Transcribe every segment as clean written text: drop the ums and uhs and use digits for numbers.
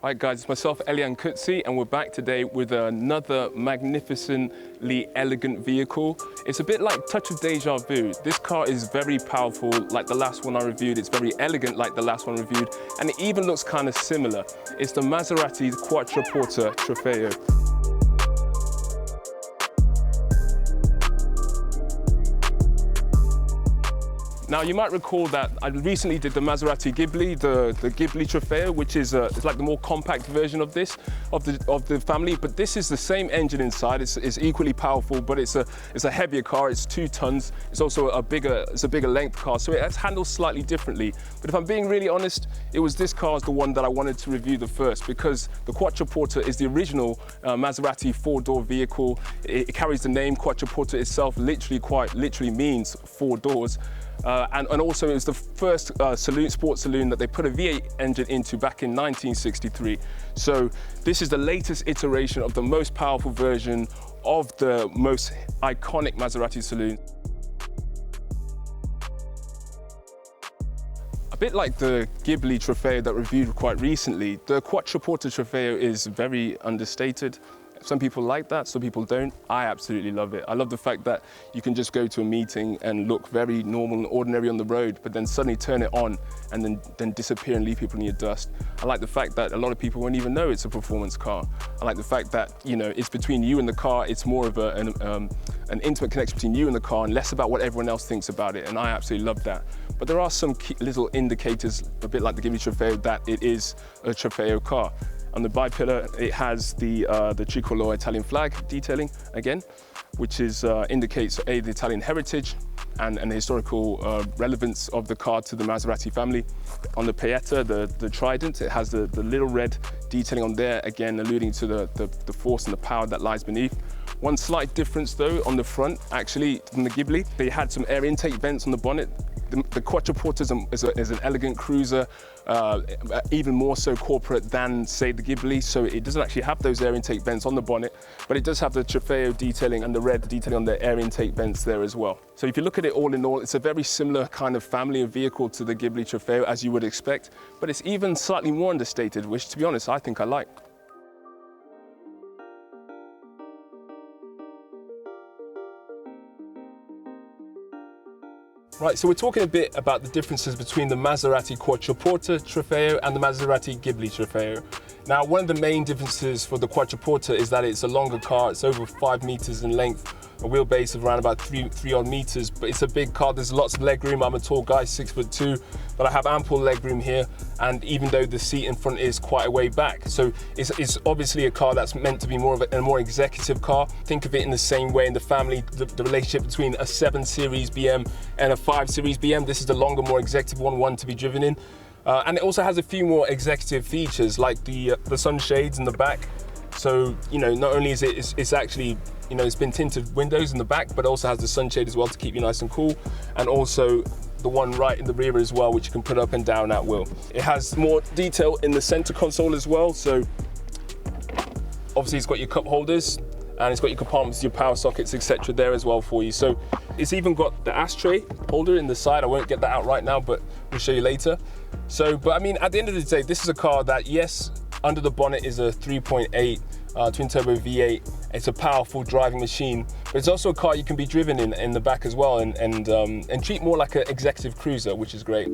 Right guys, it's myself, Elian Kutsi, and we're back today with another magnificently elegant vehicle. It's a bit like touch of deja vu. This car is very powerful like the last one I reviewed. It's very elegant like the last one reviewed, and it even looks kind of similar. It's the Maserati Quattroporte Trofeo. Now, you might recall that I recently did the Maserati Ghibli, the Ghibli Trofeo, which is it's like the more compact version of this, of the family. But this is the same engine inside. It's equally powerful, but it's a heavier car. It's 2 tons. It's also a bigger length car, so it's handled slightly differently. But if I'm being really honest, it was this car is the one that I wanted to review the first, because the Quattroporte is the original Maserati 4-door vehicle. It carries the name Quattroporte itself. Quite literally means 4 doors. And also it was the first sports saloon that they put a V8 engine into back in 1963. So this is the latest iteration of the most powerful version of the most iconic Maserati saloon. A bit like the Ghibli Trofeo that reviewed quite recently, the Quatroporte Trofeo is very understated. Some people like that, some people don't. I absolutely love it. I love the fact that you can just go to a meeting and look very normal and ordinary on the road, but then suddenly turn it on and then disappear and leave people in your dust. I like the fact that a lot of people won't even know it's a performance car. I like the fact that, you know, it's between you and the car. It's more of an intimate connection between you and the car and less about what everyone else thinks about it, and I absolutely love that. But there are some key little indicators, a bit like the Ghibli Trofeo, that it is a Trofeo car. On the bi-pillar, it has the tricolor Italian flag detailing again, which indicates the Italian heritage and the historical relevance of the car to the Maserati family. On the Pieta, the trident, it has the little red detailing on there, again alluding to the force and the power that lies beneath. One slight difference though on the front, actually, from the Ghibli, they had some air intake vents on the bonnet. The Quattroporte is an elegant cruiser, even more so corporate than, say, the Ghibli, so it doesn't actually have those air intake vents on the bonnet, but it does have the Trofeo detailing and the red detailing on the air intake vents there as well. So if you look at it all in all, it's a very similar kind of family of vehicle to the Ghibli Trofeo, as you would expect, but it's even slightly more understated, which, to be honest, I think I like. Right, so we're talking a bit about the differences between the Maserati Quattroporte Trofeo and the Maserati Ghibli Trofeo. Now, one of the main differences for the Quattroporte is that it's a longer car. It's over 5 meters in length, a wheelbase of around about 3 odd meters, but it's a big car. There's lots of legroom. I'm a tall guy, 6'2", but I have ample legroom here, and even though the seat in front is quite a way back. So it's obviously a car that's meant to be more of a more executive car. Think of it in the same way in the family, the relationship between a 7 Series BM and a 5 Series BM. This is the longer, more executive one to be driven in. And it also has a few more executive features, like the sunshades in the back. So, you know, not only is it's actually, you know, it's been tinted windows in the back, but it also has the sunshade as well to keep you nice and cool. And also the one right in the rear as well, which you can put up and down at will. It has more detail in the center console as well. So obviously it's got your cup holders, and it's got your compartments, your power sockets, etc. there as well for you. So it's even got the ashtray holder in the side. I won't get that out right now, but we'll show you later. So, but I mean, at the end of the day, this is a car that, yes, under the bonnet is a 3.8 twin turbo V8. It's a powerful driving machine, but it's also a car you can be driven in the back as well, and treat more like an executive cruiser, which is great.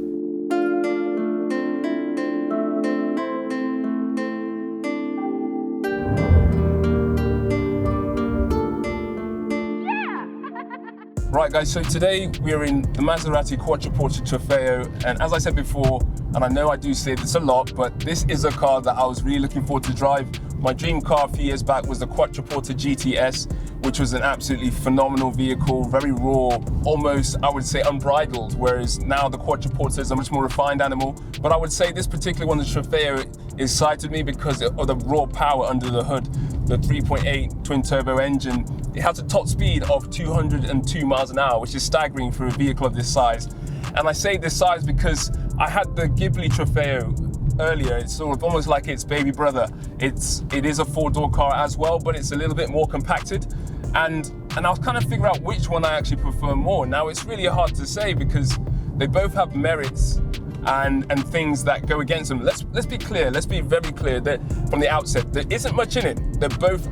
Right guys, so today we're in the Maserati Quattroporte Trofeo, and as I said before, and I know I do say this a lot, but this is a car that I was really looking forward to drive. My dream car a few years back was the Quattroporte GTS, which was an absolutely phenomenal vehicle, very raw, almost, I would say, unbridled, whereas now the Quattroporte is a much more refined animal. But I would say this particular one, the Trofeo, excited me because of the raw power under the hood. The 3.8 twin turbo engine, it has a top speed of 202 miles an hour, which is staggering for a vehicle of this size. And I say this size because I had the Ghibli Trofeo earlier. It's sort of almost like its baby brother. It is a 4-door car as well, but it's a little bit more compacted. And I was kind of figuring out which one I actually prefer more. Now, it's really hard to say because they both have merits and things that go against them. Let's be clear, let's be very clear that from the outset, there isn't much in it. They're both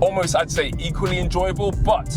almost, I'd say, equally enjoyable, but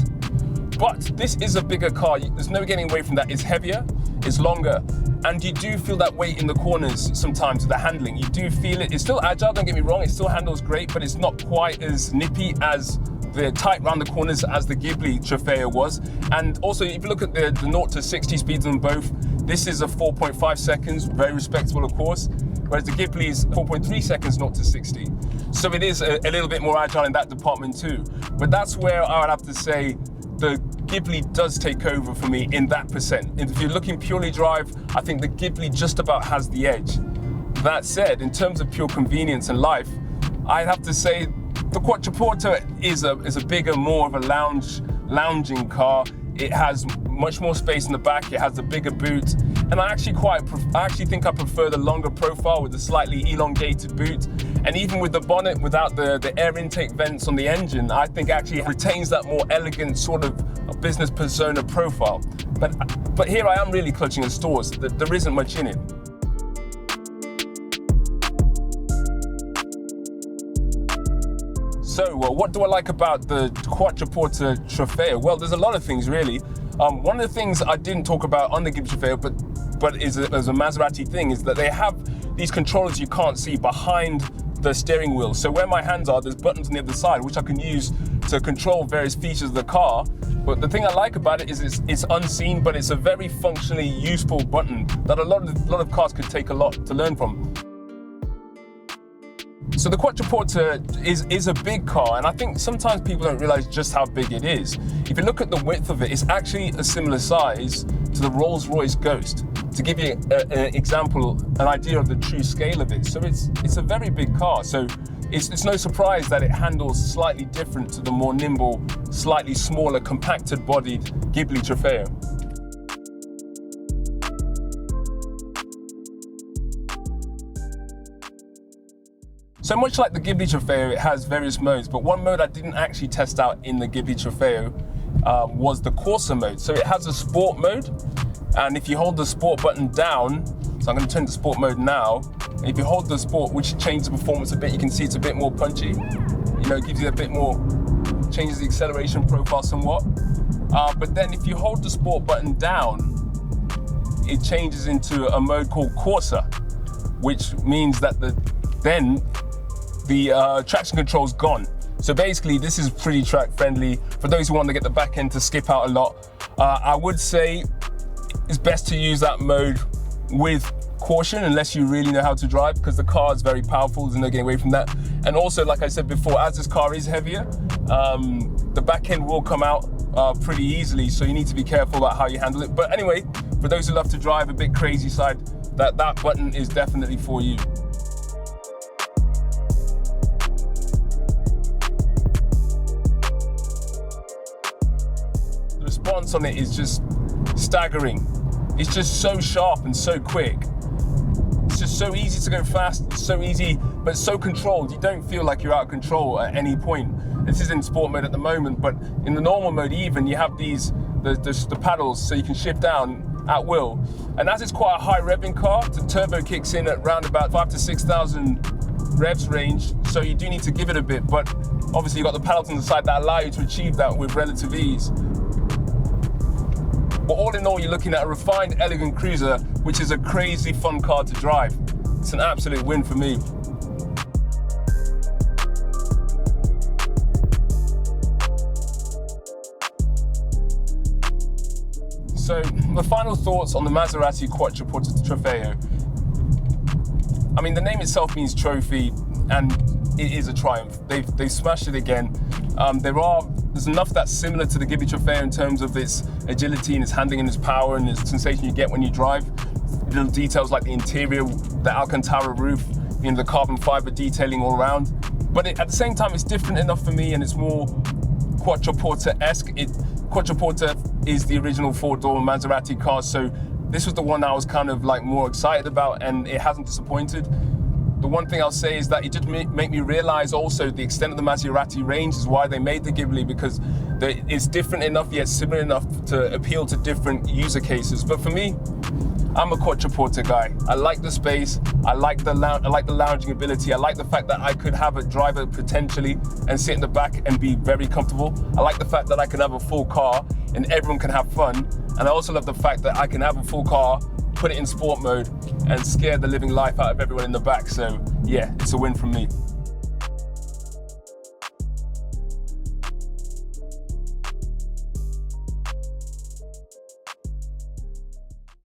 this is a bigger car. There's no getting away from that. It's heavier, it's longer, and you do feel that weight in the corners sometimes, the handling. You do feel it. It's still agile, don't get me wrong, it still handles great, but it's not quite as nippy as the tight round the corners as the Ghibli Trofeo was. And also, if you look at the 0 to 60 speeds on both, this is a 4.5 seconds, very respectable of course, whereas the Ghibli is 4.3 seconds 0 to 60. So it is a little bit more agile in that department too. But that's where I would have to say the Ghibli does take over for me in that percent. If you're looking purely drive, I think the Ghibli just about has the edge. That said, in terms of pure convenience and life, I'd have to say the Quattroporte is a bigger, more of a lounging car. It has much more space in the back. It has a bigger boot, and I actually think I prefer the longer profile with the slightly elongated boot. And even with the bonnet, without the air intake vents on the engine, I think actually it retains that more elegant sort of business persona profile. But here I am really clutching at straws. There isn't much in it. So, what do I like about the Quattroporte Trofeo? Well, there's a lot of things really. One of the things I didn't talk about on the Ghibli Trofeo, but is a Maserati thing, is that they have these controllers you can't see behind the steering wheel. So where my hands are, there's buttons on the other side, which I can use to control various features of the car. But the thing I like about it is it's unseen, but it's a very functionally useful button that a lot of cars could take a lot to learn from. So the Quattroporte is a big car, and I think sometimes people don't realize just how big it is. If you look at the width of it, it's actually a similar size to the Rolls-Royce Ghost. To give you an example, an idea of the true scale of it. So it's a very big car. So it's no surprise that it handles slightly different to the more nimble, slightly smaller, compacted bodied Ghibli Trofeo. So much like the Ghibli Trofeo, it has various modes, but one mode I didn't actually test out in the Ghibli Trofeo was the Corsa mode. So it has a sport mode, and if you hold the sport button down, so I'm going to turn to sport mode now, and if you hold the sport, which changes the performance a bit, you can see it's a bit more punchy. You know, it gives you a bit more, changes the acceleration profile somewhat. But then if you hold the sport button down, it changes into a mode called Corsa, which means that the traction control's gone. So basically, this is pretty track friendly. For those who want to get the back end to skip out a lot, I would say it's best to use that mode with caution unless you really know how to drive, because the car is very powerful, there's no getting away from that. And also, like I said before, as this car is heavier, the back end will come out pretty easily, so you need to be careful about how you handle it. But anyway, for those who love to drive a bit crazy side, that button is definitely for you. The response on it is just staggering. It's just so sharp and so quick. It's just so easy to go fast, it's so easy, but so controlled. You don't feel like you're out of control at any point. This is in sport mode at the moment, but in the normal mode even, you have the paddles so you can shift down at will. And as it's quite a high revving car, the turbo kicks in at around about 5,000 to 6,000 revs range, so you do need to give it a bit, but obviously you've got the paddles on the side that allow you to achieve that with relative ease. But all in all, you're looking at a refined, elegant cruiser, which is a crazy fun car to drive. It's an absolute win for me. So, the final thoughts on the Maserati Quattroporte Trofeo. I mean, the name itself means trophy, and it is a triumph. They've smashed it again. There's enough that's similar to the Ghibli Trofeo in terms of its agility and its handling and its power and its sensation you get when you drive. Little details like the interior, the Alcantara roof, the carbon fiber detailing all around. But at the same time, it's different enough for me, and it's more Quattroporte-esque. Quattroporte is the original four-door Maserati car, so this was the one I was kind of like more excited about, and it hasn't disappointed. The one thing I'll say is that it did make me realize also the extent of the Maserati range is why they made the Ghibli, because it's different enough yet similar enough to appeal to different user cases. But for me, I'm a Quattroporte guy. I like the space. I like the lounging ability. I like the fact that I could have a driver potentially and sit in the back and be very comfortable. I like the fact that I can have a full car and everyone can have fun. And I also love the fact that I can have a full car, put it in sport mode, and scare the living life out of everyone in the back. So yeah, it's a win from me.